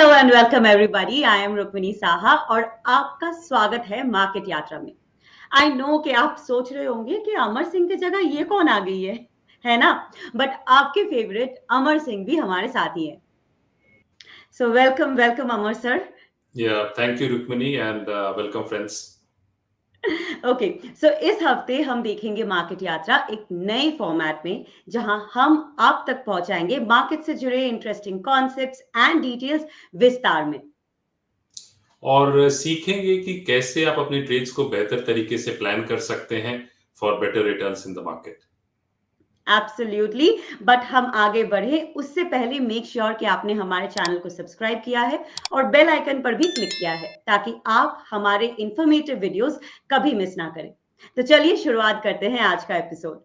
Hello and welcome everybody, I am Rukmini Saha और आपका स्वागत है मार्केट यात्रा में। आई नो कि आप सोच रहे होंगे कि अमर सिंह की जगह ये कौन आ गई है ना? बट आपके फेवरेट अमर सिंह भी हमारे साथ ही है। So welcome welcome Amar sir. Yeah, thank you, Rukmini, and welcome, friends. Okay, so इस हफ्ते हम देखेंगे मार्केट यात्रा एक नए फॉर्मेट में, जहां हम आप तक पहुंचाएंगे मार्केट से जुड़े इंटरेस्टिंग कॉन्सेप्ट्स एंड डिटेल्स विस्तार में। और सीखेंगे कि कैसे आप अपने ट्रेड्स को बेहतर तरीके से प्लान कर सकते हैं for better returns in the market. Absolutely, but हम आगे बढ़े उससे पहले मेक श्योर कि आपने हमारे चैनल को सब्सक्राइब किया है और बेल आइकन पर भी क्लिक किया है, ताकि आप हमारे इंफॉर्मेटिव वीडियोस कभी मिस ना करें। तो चलिए शुरुआत करते हैं आज का एपिसोड।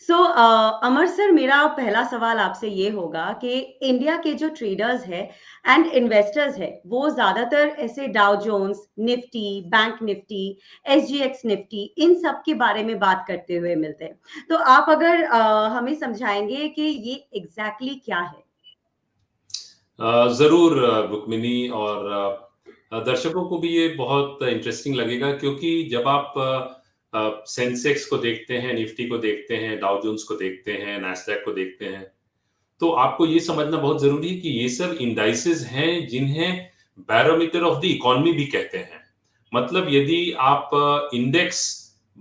सो अमर सर, मेरा पहला सवाल आपसे ये होगा कि इंडिया के जो ट्रेडर्स है एंड इन्वेस्टर्स है, वो ज्यादातर ऐसे Dow Jones, Nifty, bank Nifty, SGX Nifty, इन सब के बारे में बात करते हुए मिलते हैं। तो आप अगर हमें समझाएंगे कि ये एग्जैक्टली क्या है? जरूर रुक्मिनी, और दर्शकों को भी ये बहुत इंटरेस्टिंग लगेगा, क्योंकि जब आप सेंसेक्स को देखते हैं, निफ्टी को देखते हैं, डाउ जोन्स को देखते हैं, नैस्डैक को देखते हैं, तो आपको ये समझना बहुत जरूरी है कि ये सब इंडाइसेस हैं जिन्हें बैरोमीटर ऑफ द इकोनॉमी भी कहते हैं। मतलब यदि आप इंडेक्स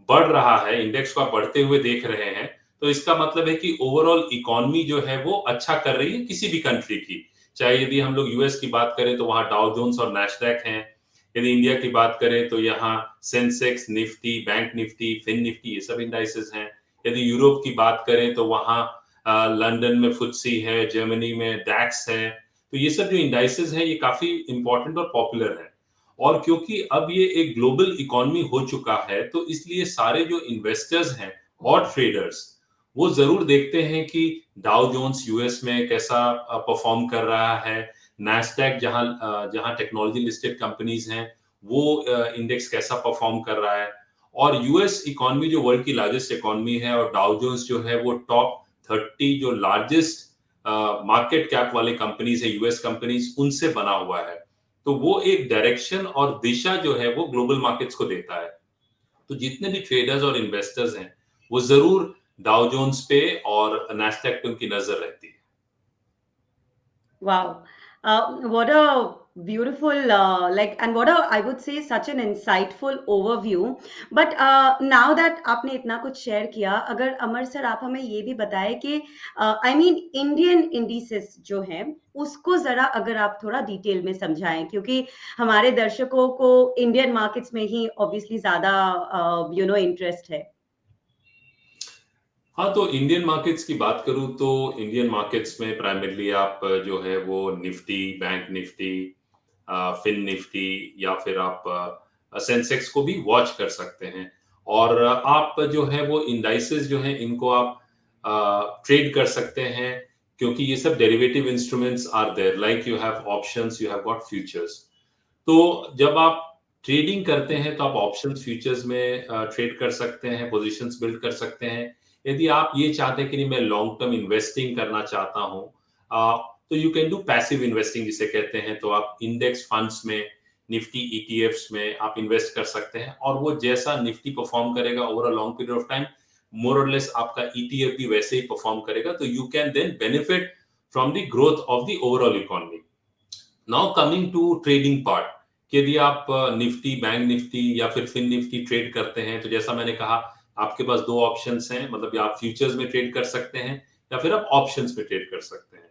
बढ़ रहा है, इंडेक्स को आप बढ़ते हुए देख रहे हैं, तो इसका मतलब है कि ओवरऑल इकोनॉमी जो है वो अच्छा कर रही है किसी भी कंट्री की। चाहे यदि हम लोग यूएस की बात करें तो वहां डाउ जोन्स और नैस्डैक हैं। यदि इंडिया की बात करें तो यहाँ सेंसेक्स, निफ्टी, बैंक निफ्टी, फिन निफ्टी, ये सब इंडाइसेस हैं। यदि यूरोप की बात करें तो वहाँ लंदन में फुटसी है, जर्मनी में डैक्स है। तो ये सब जो इंडाइसेस हैं ये काफी इंपॉर्टेंट और पॉपुलर है। और क्योंकि अब ये एक ग्लोबल इकोनॉमी हो चुका है, तो इसलिए सारे जो इन्वेस्टर्स हैं और ट्रेडर्स, वो जरूर देखते हैं कि डाउ जोन्स यूएस में कैसा परफॉर्म कर रहा है, नैस्डैक जहां जहां टेक्नोलॉजी लिस्टेड कंपनीज हैं वो इंडेक्स कैसा परफॉर्म कर रहा है। और यूएस इकोनॉमी जो वर्ल्ड की लार्जेस्ट इकोनॉमी है, और डाउ जोन्स जो है वो टॉप 30 जो लार्जेस्ट मार्केट कैप वाले कंपनीज है, यूएस कंपनीज, उनसे बना हुआ है। तो वो एक डायरेक्शन और दिशा जो है वो ग्लोबल मार्केट्स को देता है। तो जितने भी ट्रेडर्स और इन्वेस्टर्स हैं वो जरूर डाउ जोन्स पे और नैस्डैक पे उनकी नजर रहती है। Wow. What a beautiful, and what I would say, such an insightful overview. But now that आपने इतना कुछ शेयर किया, अगर अमर सर आप हमें ये भी बताएं कि इंडियन इंडिसेस जो हैं, उसको जरा अगर आप थोड़ा डिटेल में समझाएं, क्योंकि हमारे दर्शकों को इंडियन मार्केट्स में ही ऑब्वियसली ज्यादा इंटरेस्ट है। हाँ, तो इंडियन मार्केट्स की बात करूं तो इंडियन मार्केट्स में प्राइमरीली आप जो है वो निफ्टी, बैंक निफ्टी, फिन निफ्टी, या फिर आप सेंसेक्स को भी वॉच कर सकते हैं। और आप जो है वो इंडाइसेस जो हैं इनको आप ट्रेड कर सकते हैं, क्योंकि ये सब derivative instruments are there, like you have options, you have got futures. तो जब आप ट्रेडिंग करते हैं तो आप ऑप्शंस फ्यूचर्स में ट्रेड कर सकते हैं, पोजीशंस बिल्ड कर सकते हैं। यदि आप ये चाहते हैं कि नहीं, मैं लॉन्ग टर्म इन्वेस्टिंग करना चाहता हूँ, तो you can do passive investing जिसे कहते हैं। तो आप इंडेक्स फंड्स में, निफ्टी ईटीएफ्स में आप इन्वेस्ट कर सकते हैं, और वो जैसा निफ्टी परफॉर्म करेगा over a long period of time, more और लेस आपका ईटीएफ भी वैसे ही परफॉर्म करेगा। तो you can then benefit from the growth of the overall economy. Now coming to trading part, कि यदि आप निफ्टी, बैंक निफ्टी या फिर फिन निफ्टी ट्रेड करते हैं, तो जैसा मैंने कहा, आपके पास दो ऑप्शंस हैं। मतलब या आप फ्यूचर्स में ट्रेड कर सकते हैं या फिर आप ऑप्शंस में ट्रेड कर सकते हैं।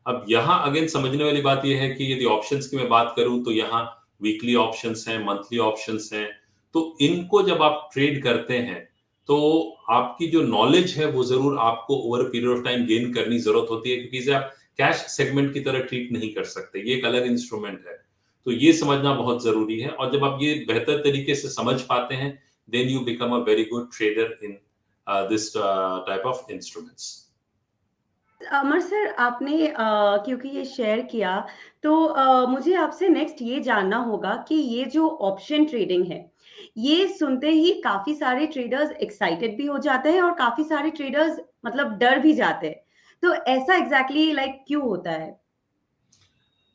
अब यहाँ अगेन समझने वाली बात यह है कि यदि ऑप्शंस की मैं बात करूं तो यहाँ वीकली ऑप्शंस हैं, मंथली ऑप्शंस हैं। तो इनको जब आप ट्रेड करते हैं तो आपकी जो नॉलेज है वो जरूर आपको over period of time gain करनी जरूरत होती है, क्योंकि इसे आप कैश सेगमेंट की तरह ट्रीट नहीं कर सकते, ये एक अलग इंस्ट्रूमेंट है। तो ये समझना बहुत जरूरी है, और जब आप ये बेहतर तरीके से समझ पाते हैं, then you become a very good trader in this type of instruments. Amar sir, आपने क्योंकि ये शेयर किया, तो मुझे आपसे नेक्स्ट ये जानना होगा कि ये जो ऑप्शन ट्रेडिंग है, ये सुनते ही काफी सारे ट्रेडर्स एक्साइटेड भी हो जाते हैं और काफी सारे ट्रेडर्स मतलब डर भी जाते हैं। तो ऐसा एग्जैक्टली लाइक क्यों होता है?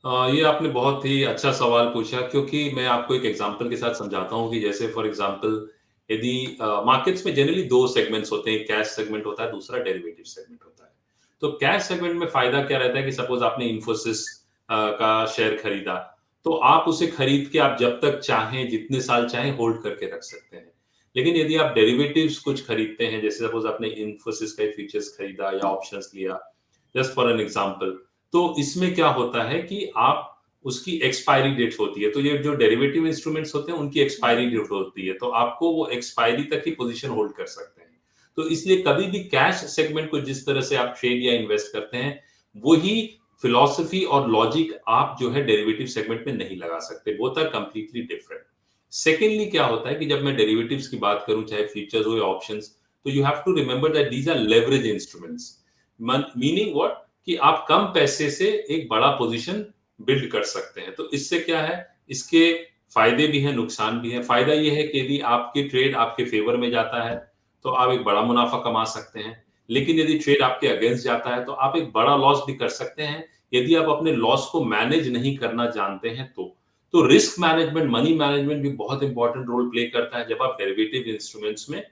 ये आपने बहुत ही अच्छा सवाल पूछा, क्योंकि मैं आपको एक एग्जांपल के साथ समझाता हूँ कि जैसे फॉर एग्जांपल यदि मार्केट्स में जनरली दो सेगमेंट्स होते हैं, कैश सेगमेंट होता है, दूसरा डेरिवेटिव सेगमेंट होता है। तो कैश सेगमेंट में फायदा क्या रहता है कि सपोज आपने इन्फोसिस का शेयर खरीदा, तो आप उसे खरीद के आप जब तक चाहें, जितने साल चाहें होल्ड करके रख सकते हैं। लेकिन यदि आप डेरिवेटिव्स कुछ खरीदते हैं, जैसे सपोज आपने इन्फोसिस का फ्यूचर्स खरीदा या ऑप्शंस लिया, जस्ट फॉर एन एग्जांपल, तो इसमें क्या होता है कि आप उसकी एक्सपायरी डेट होती है, तो ये जो डेरिवेटिव इंस्ट्रूमेंट्स होते हैं उनकी एक्सपायरी डेट होती है, तो आपको वो एक्सपायरी तक ही पोजीशन होल्ड कर सकते हैं। तो इसलिए कभी भी कैश सेगमेंट को जिस तरह से आप ट्रेड या इन्वेस्ट करते हैं, वही फिलॉसफी और लॉजिक आप जो है डेरिवेटिव सेगमेंट में नहीं लगा सकते, both are completely different. Secondly क्या होता है कि जब मैं डेरिवेटिव्स की बात करूं, चाहे फ्यूचर्स हो या ऑप्शंस, तो you have to remember that these are leverage instruments. Meaning what, कि आप कम पैसे से एक बड़ा पोजीशन बिल्ड कर सकते हैं। तो इससे क्या है, इसके फायदे भी हैं, नुकसान भी हैं। फायदा ये है कि यदि आपकी ट्रेड आपके फेवर में जाता है तो आप एक बड़ा मुनाफा कमा सकते हैं, लेकिन यदि ट्रेड आपके अगेंस्ट जाता है तो आप एक बड़ा लॉस भी कर सकते हैं, यदि आप अपने लॉस को मैनेज नहीं करना जानते हैं तो रिस्क मैनेजमेंट, मनी मैनेजमेंट भी बहुत इंपॉर्टेंट रोल प्ले करता है जब आप डेरिवेटिव इंस्ट्रूमेंट्स में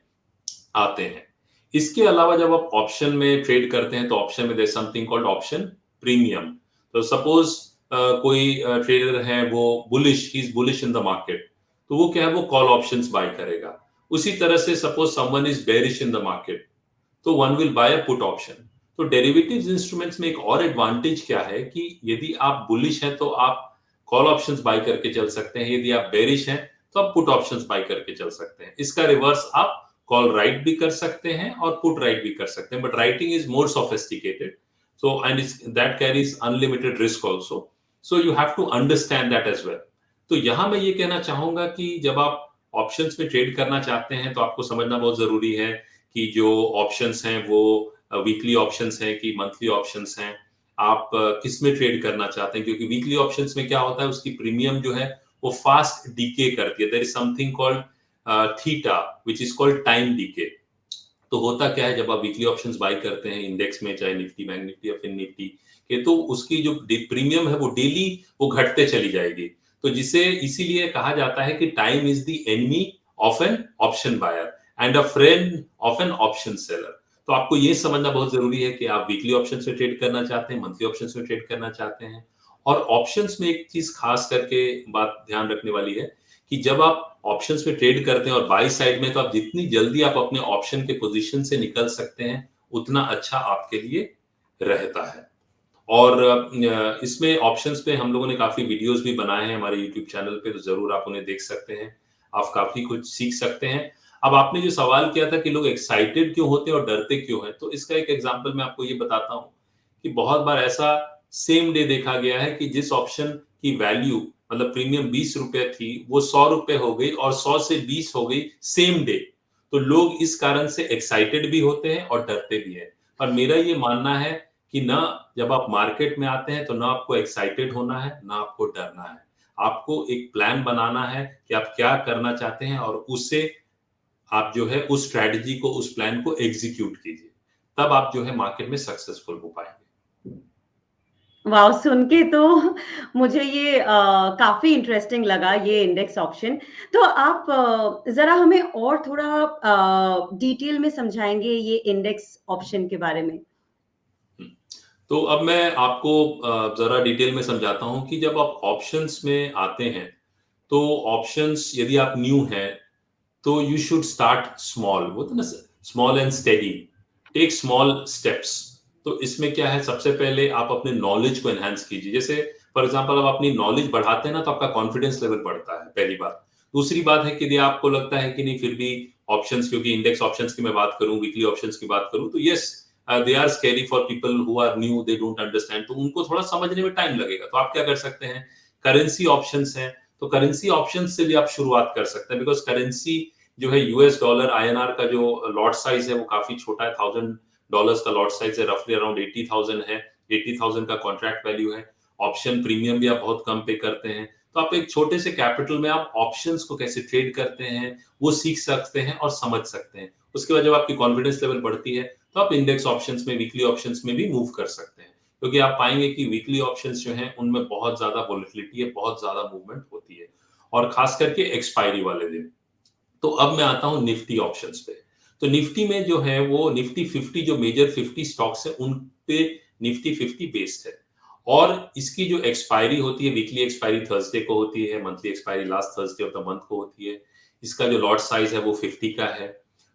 आते हैं। इसके अलावा जब आप ऑप्शन में ट्रेड करते हैं तो ऑप्शन में there something called option premium. तो सपोज कोई ट्रेडर है, वो bullish, he is bullish in the market, तो वो क्या है, वो कॉल ऑप्शंस बाय करेगा। उसी तरह से suppose someone is bearish in the market, तो one will buy a put option. तो डेरिवेटिव्स इंस्ट्रूमेंट्स में एक और एडवांटेज क्या है कि यदि आप बुलिश हैं तो आप कॉल ऑप्शंस बाय करके चल सकते हैं, यदि आप बेरिश हैं तो आप पुट ऑप्शंस बाय करके चल सकते हैं। इसका रिवर्स आप कॉल राइट भी कर सकते हैं और पुट राइट भी कर सकते हैं, but writing is more sophisticated, so and it's, that carries unlimited risk also, so you have to understand that as well। तो यहां मैं ये कहना चाहूंगा कि जब आप ऑप्शंस में ट्रेड करना चाहते हैं तो आपको समझना बहुत जरूरी है कि जो ऑप्शंस हैं वो वीकली ऑप्शंस हैं कि मंथली ऑप्शंस हैं, आप किस में ट्रेड करना चाहते हैं, क्योंकि वीकली ऑप्शंस में क्या होता है, उसकी प्रीमियम जो है वो फास्ट डीके करती है। There is something called theta which is called time decay. तो होता क्या है, जब आप वीकली ऑप्शंस बाय करते हैं इंडेक्स में, चाहे निफ्टी, बैंक निफ्टी या फिन निफ्टी के, तो उसकी जो प्रीमियम है वो डेली वो घटते चली जाएगी। तो जिसे इसीलिए कहा जाता है कि time is the enemy of an option buyer and a friend of an option seller. तो आपको ये समझना बहुत जरूरी है कि आप वीकली ऑप्शंस में ट्रेड करना चाहते हैं, मंथली ऑप्शंस में ट्रेड करना चाहते हैं। और ऑप्शंस में एक चीज खास करके बात ध्यान रखने वाली है कि जब आप ऑप्शंस में ट्रेड करते हैं और बाई साइड में, तो आप जितनी जल्दी आप अपने ऑप्शन के पोजीशन से निकल सकते हैं उतना अच्छा आपके लिए रहता है। और इसमें ऑप्शंस पे हम लोगों ने काफी वीडियोस भी बनाए हैं हमारे यूट्यूब चैनल पे, तो जरूर आप उन्हें देख सकते हैं, आप काफी कुछ सीख सकते हैं। अब आपने जो सवाल किया था कि लोग एक्साइटेड क्यों होते हैं और डरते क्यों हैं, तो इसका एक एग्जांपल मैं आपको ये बताता हूँ कि बहुत बार ऐसा सेम डे देखा गया है कि जिस ऑप्शन की वैल्यू, मतलब प्रीमियम 20 रुपए थी, वो 100 रुपए हो गई और 100 से 20 हो गई सेम डे। तो लोग इस कारण से एक्साइटेड भी होते हैं और डरते भी हैं। और मेरा ये मानना है कि ना, जब आप मार्केट में आते हैं तो ना आपको एक्साइटेड होना है, ना आपको डरना है। आपको एक प्लान बनाना है कि आप क्या करना चाहते हैं और उससे आप जो है उस स्ट्रैटेजी को, उस प्लान को एग्जीक्यूट कीजिए। तब आप जो है मार्केट में सक्सेसफुल हो पाएंगे। वाओ! सुन के तो मुझे ये काफ़ी इंटरेस्टिंग लगा ये इंडेक्स ऑप्शन। तो आप ज़रा हमें और थोड़ा डिटेल में समझाएँगे ये इंडेक्स ऑप्शन के बारे में? तो अब मैं आपको जरा डिटेल में समझाता हूं कि जब आप ऑप्शंस में आते हैं, तो ऑप्शंस यदि आप न्यू हैं तो यू शुड स्टार्ट स्मॉल, वो तो ना, small and steady, take small steps. तो इसमें क्या है, सबसे पहले आप अपने नॉलेज को एनहांस कीजिए। जैसे फॉर एग्जांपल आप अपनी नॉलेज बढ़ाते हैं ना, तो आपका कॉन्फिडेंस लेवल बढ़ता है, पहली बात। दूसरी बात है कि यदि आपको लगता है कि नहीं, फिर भी ऑप्शंस, क्योंकि इंडेक्स ऑप्शंस की मैं बात करूं, वीकली ऑप्शंस की बात करूं, तो yes, they are scary for people who are new, they don't understand, तो उनको थोड़ा समझने में टाइम लगेगा। तो आप क्या कर सकते हैं, करेंसी ऑप्शंस हैं, तो करेंसी ऑप्शंस से भी आप शुरुआत कर सकते हैं, बिकॉज करेंसी जो है यूएस डॉलर आईएनआर का जो लॉट साइज है वो काफी छोटा है, $1000 का लॉट साइज है, रफली अराउंड 80,000 है, 80,000 का कॉन्ट्रैक्ट वैल्यू है। ऑप्शन प्रीमियम भी आप बहुत कम पे करते हैं, तो आप एक छोटे से कैपिटल में आप ऑप्शंस को कैसे ट्रेड करते हैं वो सीख सकते हैं और समझ सकते हैं। उसके बाद जब आपकी कॉन्फिडेंस लेवल बढ़ती है तो आप इंडेक्स ऑप्शंस में, वीकली ऑप्शंस में भी मूव कर सकते हैं, क्योंकि आप पाएंगे कि वीकली ऑप्शंस जो हैं उनमें बहुत ज्यादा वोलेटिलिटी है, बहुत ज्यादा मूवमेंट होती है, और खास करके एक्सपायरी वाले दिन। तो अब मैं आता हूं निफ्टी ऑप्शंस पे। तो निफ्टी में जो है वो निफ्टी 50, जो मेजर 50 स्टॉक्स है उन पे निफ्टी 50 बेस्ड है, और इसकी जो एक्सपायरी होती है, वीकली एक्सपायरी थर्सडे को होती है, monthly expiry last Thursday of the month को होती है। इसका जो लॉट साइज है वो 50 का है।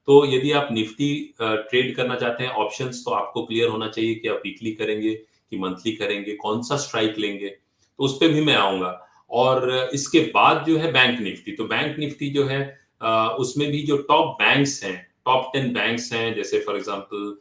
तो यदि आप निफ्टी ट्रेड करना चाहते हैं ऑप्शंस, तो आपको क्लियर होना चाहिए कि आप वीकली करेंगे कि मंथली करेंगे, कौन सा स्ट्राइक लेंगे, तो उस पे भी मैं आऊंगा। और इसके बाद जो है बैंक निफ्टी, तो बैंक निफ्टी जो है उसमें भी जो टॉप बैंक्स हैं, टॉप 10 बैंक्स हैं, जैसे फॉर एग्जांपल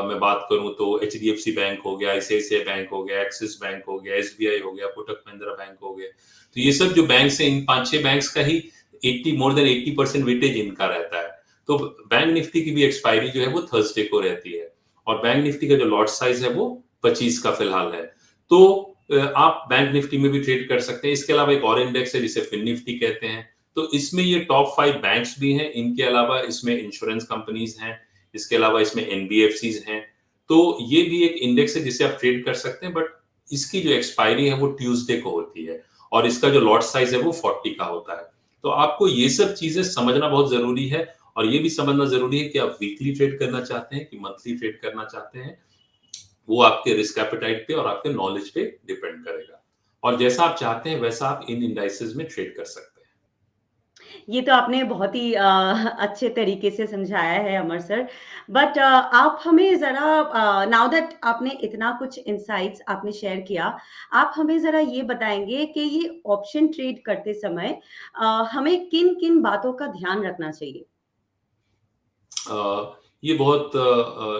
मैं बात करूं तो एचडीएफसी बैंक हो गया, आईसीआईसीआई बैंक हो गया, एक्सिस बैंक हो गया, एसबीआई हो गया, कोटक महिंद्रा बैंक हो गया। तो ये सब जो बैंक्स हैं, इन 5-6 बैंक्स का ही 80 मोर देन 80% वेटेज इनका रहता है। तो बैंक निफ्टी की भी एक्सपायरी जो है वो थर्सडे को रहती है, और बैंक निफ्टी का जो लॉट साइज है वो 25 का फिलहाल है। तो आप बैंक निफ्टी में भी ट्रेड कर सकते हैं। इसके अलावा एक और इंडेक्स है जिसे फिन निफ्टी कहते हैं, तो इसमें ये टॉप 5 बैंक्स भी हैं, इनके अलावा इसमें इंश्योरेंस कंपनीज हैं, इसके अलावा इसमें एनबीएफसीज हैं। तो ये भी एक इंडेक्स है जिसे आप ट्रेड कर सकते हैं, बट इसकी जो एक्सपायरी है वो ट्यूसडे को होती है, और इसका जो लॉट साइज है वो 40 का होता है। तो आपको ये सब चीजें समझना बहुत जरूरी है, और ये भी समझना जरूरी है कि आप वीकली ट्रेड करना चाहते हैं कि मंथली ट्रेड करना चाहते हैं। वो आपके रिस्क एपेटाइट पे और आपके नॉलेज पे डिपेंड करेगा, और जैसा आप चाहते हैं वैसा आप इन इंडाइसेस में ट्रेड कर सकते हैं। ये तो आपने बहुत ही अच्छे तरीके से समझाया है अमर सर। बट आप हमें ज़रा, नाउ दैट आपने इतना कुछ इनसाइट्स आपने शेयर किया, आप हमें ज़रा ये बताएँगे कि ये ऑप्शन ट्रेड करते समय हमें किन-किन बातों का ध्यान रखना चाहिए? ये बहुत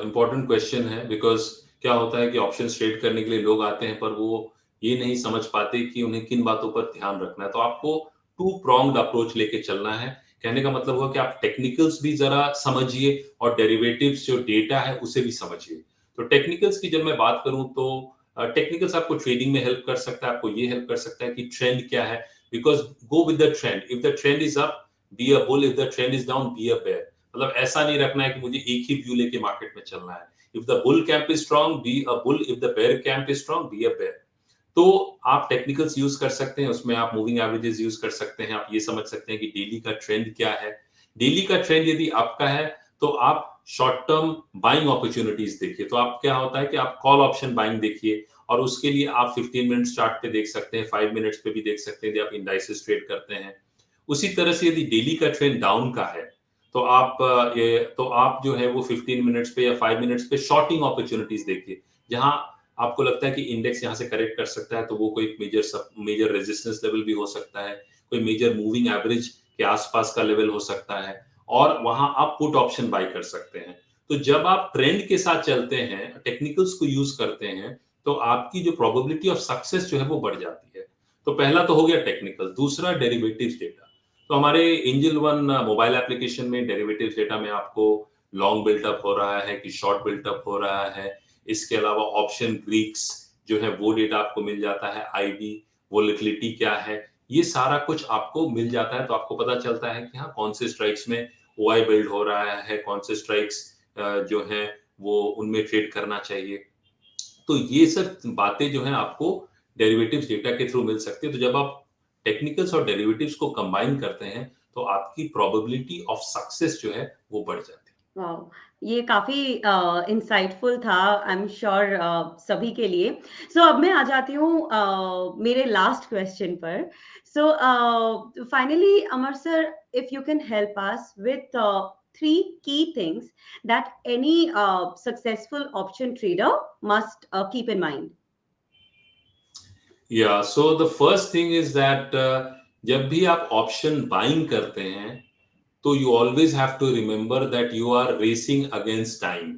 इम्पोर्टेंट क्वेश्चन है, बिकॉज क्या होता है कि ऑप्शन ट्रेड करने के लिए लोग आते हैं, पर वो ये नहीं समझ पाते कि उन्हें किन बातों पर ध्यान रखना है। तो आपको टू प्रोंग्ड अप्रोच लेके चलना है। कहने का मतलब हुआ कि आप टेक्निकल्स भी जरा समझिए, और डेरिवेटिव्स जो डेटा है उसे भी समझिए। तो टेक्निकल्स की जब मैं बात करूं तो टेक्निकल्स आपको ट्रेडिंग में हेल्प कर सकता है, आपको ये हेल्प कर सकता है कि ट्रेंड क्या है, because go with the trend. If the trend is up, be a bull, if the trend is down, be a bear. मतलब ऐसा नहीं रखना है कि मुझे एक ही व्यू लेके मार्केट में चलना है। If the bull camp is strong, be a bull, if the bear camp is strong, be a bear. तो आप टेक्निकल्स यूज कर सकते हैं, उसमें आप मूविंग एवरेजेस यूज कर सकते हैं, आप ये समझ सकते हैं कि डेली का ट्रेंड क्या है। डेली का ट्रेंड यदि आपका है तो आप शॉर्ट टर्म बाइंग अपॉर्चुनिटीज देखिए। तो आप क्या होता है कि आप कॉल ऑप्शन बाइंग देखिए, और उसके लिए आप 15 मिनट चार्ट पे देख सकते हैं, 5 मिनट्स पे भी देख सकते हैं यदि आप इंडाइसेस ट्रेड करते हैं। उसी तरह से यदि डेली का ट्रेंड डाउन का है, तो आप जो है वो 15 मिनट्स पे या 5 मिनट्स पे शॉर्टिंग अपॉर्चुनिटीज देखिए। जहां आपको लगता है कि इंडेक्स यहां से करेक्ट कर सकता है, तो वो कोई मेजर रेजिस्टेंस लेवल भी हो सकता है, कोई मेजर मूविंग एवरेज के आसपास का लेवल हो सकता है, और वहां आप पुट ऑप्शन बाय कर सकते हैं। तो जब आप ट्रेंड के साथ चलते हैं, टेक्निकल्स को यूज करते हैं, तो आपकी जो प्रोबेबिलिटी ऑफ सक्सेस जो है वो बढ़ जाती है। तो पहला तो हो गया टेक्निकल। दूसरा डेरिवेटिव्स डेटा। तो हमारे एंजल वन मोबाइल एप्लीकेशन में डेरिवेटिव्स डेटा में आपको लॉन्ग बिल्टअप हो रहा है कि शॉर्ट बिल्टअप हो रहा है, इसके अलावा ऑप्शन ग्रीक्स जो है वो डेटा आपको मिल जाता है, आईवी वोलेटिलिटी क्या है, ये सारा कुछ आपको मिल जाता है। तो आपको पता चलता है कि हाँ, कौन से स्ट्राइक्स में ओआई बिल्ड हो रहा है, कौन से स्ट्राइक्स जो है वो उनमें ट्रेड करना चाहिए। तो ये सब बातें जो है आपको डेरिवेटिव्स डेटा के थ्रू मिल सकती है। तो जब आप टेक्निकल्स और डेरिवेटिव्स को कंबाइन करते हैं, तो आपकी प्रोबेबिलिटी ऑफ सक्सेस जो है वो बढ़ जाती है। वाओ! ये काफ़ी इंसाइटफुल था, आई एम श्योर सभी के लिए। सो अब मैं आ जाती हूँ मेरे लास्ट क्वेश्चन पर। So finally Amar sir, if you can help us with 3 key things that any successful option trader must keep in mind. या so the first thing is that जब भी आप ऑप्शन बाइंग करते हैं, तो you always have to remember that you are racing against time,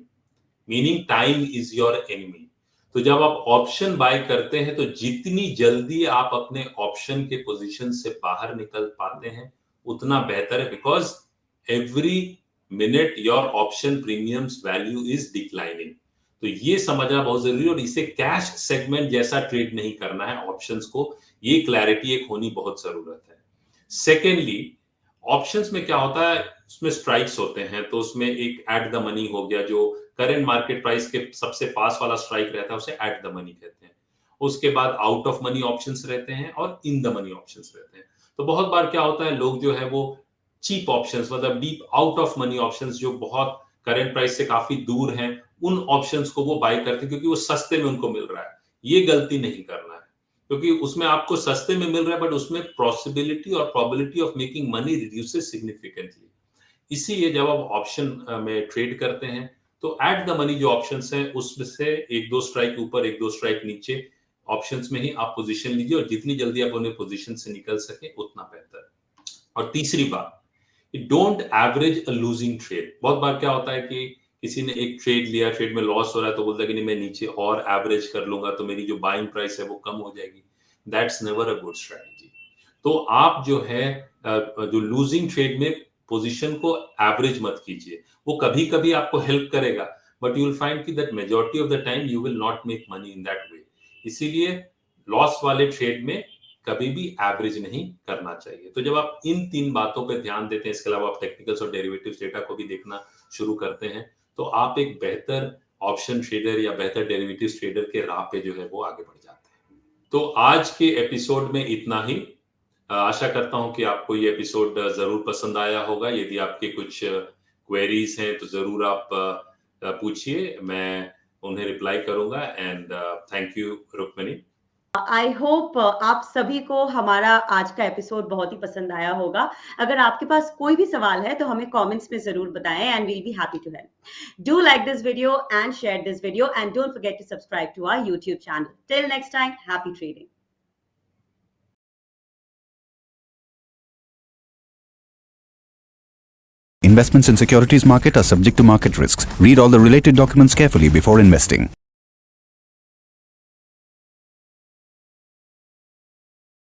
meaning time is your enemy. तो जब आप ऑप्शन बाय करते हैं, तो जितनी जल्दी आप अपने ऑप्शन के पोजीशन से बाहर निकल पाते हैं उतना बेहतर है, because every minute your option premiums value is declining. तो ये समझना बहुत जरूरी है, और इसे कैश सेगमेंट जैसा ट्रेड नहीं करना है ऑप्शंस को। ये क्लैरिटी एक होनी बहुत जरूरत है। सेकेंडली, ऑप्शंस में क्या होता है, उसमें स्ट्राइक्स होते हैं, तो उसमें एक एट द मनी हो गया, जो करंट मार्केट प्राइस के सबसे पास वाला स्ट्राइक रहता है उसे एट द मनी कहते हैं। उसके बाद आउट ऑफ मनी ऑप्शंस रहते हैं और इन द मनी ऑप्शंस रहते हैं। तो बहुत बार क्या होता है, लोग जो है वो चीप ऑप्शंस, मतलब deep out of money options जो बहुत करंट प्राइस से काफी दूर हैं, उन ऑप्शंस को वो बाय करते हैं क्योंकि वो सस्ते में उनको मिल रहा है। ये गलती नहीं करना है, क्योंकि उसमें आपको सस्ते में मिल रहा है, बट उसमें पॉसिबिलिटी और probability of making money reduces significantly. इसीलिए जब आप ऑप्शन में ट्रेड करते हैं तो एट द मनी जो ऑप्शंस हैं उसमें से एक दो स्ट्राइक ऊपर एक दो स्ट्राइक नीचे ऑप्शंस में ही आप पोजीशन लीजिए, और जितनी जल्दी आप उन्हें पोजीशन से निकल सके उतना बेहतर। और तीसरी बात, don't average a losing trade. बहुत बार क्या होता है कि किसी ने एक ट्रेड लिया, ट्रेड में लॉस हो रहा है, तो बोलता है कि नहीं मैं नीचे और एवरेज कर लूंगा तो मेरी जो बाइंग प्राइस है वो कम हो जाएगी। That's never a good strategy. तो आप जो है जो लूजिंग ट्रेड में पोजीशन को एवरेज मत कीजिए। वो कभी कभी आपको हेल्प करेगा, बट यू विल फाइंड कि that majority of the time you will not make money in that way. इसीलिए लॉस वाले ट्रेड में कभी भी एवरेज नहीं करना चाहिए। तो जब आप इन 3 बातों पे ध्यान देते हैं, इसके अलावा आप टेक्निकल्स और डेरिवेटिव्स डेटा को भी देखना शुरू करते हैं, तो आप एक बेहतर ऑप्शन ट्रेडर या बेहतर डेरिवेटिव्स ट्रेडर के राह पे जो है वो आगे बढ़ जाते हैं। तो आज के एपिसोड में इतना ही। आशा करता हूं कि आपको ये एपिसोड जरूर पसंद आया होगा। यदि आपके कुछ क्वेरीज हैं तो जरूर आप पूछिए, मैं उन्हें रिप्लाई करूंगा। And thank you Rukmini. I hope आप सभी को हमारा आज का एपिसोड बहुत ही पसंद आया होगा। अगर आपके पास कोई भी सवाल है तो हमें कमेंट्स में जरूर बताएं, and we'll be happy to help. Do like this video and share this video, and don't forget to subscribe to our YouTube channel. Till next time, happy trading. Investments in securities market are subject to market risks. Read all the related documents carefully before investing.